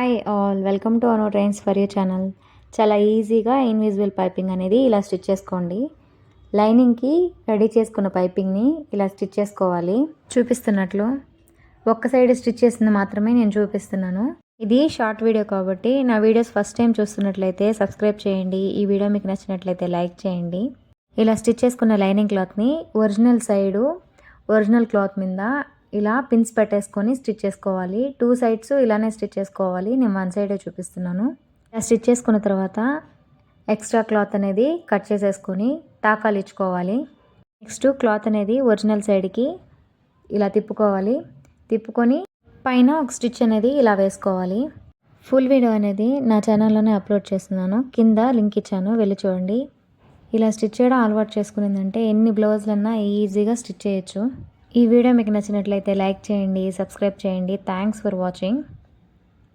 Hi all, welcome to అనో trains for you channel. చాలా ఈజీగా ఇన్విజిబుల్ పైపింగ్ అనేది ఇలా స్టిచ్ చేసుకోండి. లైనింగ్కి రెడీ చేసుకున్న పైపింగ్ని ఇలా స్టిచ్ చేసుకోవాలి. చూపిస్తున్నట్లు ఒక్క సైడ్ స్టిచ్ చేసింది మాత్రమే నేను చూపిస్తున్నాను. ఇది షార్ట్ వీడియో కాబట్టి నా వీడియోస్ ఫస్ట్ టైం చూస్తున్నట్లయితే సబ్స్క్రైబ్ చేయండి. ఈ వీడియో మీకు నచ్చినట్లయితే లైక్ చేయండి. ఇలా స్టిచ్ చేసుకున్న లైనింగ్ క్లాత్ని ఒరిజినల్ సైడు ఒరిజినల్ క్లాత్ మీద ఇలా పిన్స్ పెట్టేసుకొని స్టిచ్ చేసుకోవాలి. 2 సైడ్స్ ఇలానే స్టిచ్ చేసుకోవాలి. నేను 1 సైడే చూపిస్తున్నాను. ఇలా స్టిచ్ చేసుకున్న తర్వాత ఎక్స్ట్రా క్లాత్ అనేది కట్ చేసేసుకొని టాకాలు ఇచ్చుకోవాలి. నెక్స్ట్ క్లాత్ అనేది ఒరిజినల్ సైడ్కి ఇలా తిప్పుకోవాలి. తిప్పుకొని పైన ఒక స్టిచ్ అనేది ఇలా వేసుకోవాలి. ఫుల్ వీడియో అనేది నా ఛానల్లోనే అప్లోడ్ చేస్తున్నాను. కింద లింక్ ఇచ్చాను, వెళ్ళి చూడండి. ఇలా స్టిచ్ చేయడం అలవాటు చేసుకునేదంటే ఎన్ని బ్లౌజులన్నా ఈజీగా స్టిచ్ చేయొచ్చు. ఈ వీడియో మీకు నచ్చినట్లయితే లైక్ చేయండి, సబ్స్క్రైబ్ చేయండి. Thanks for watching.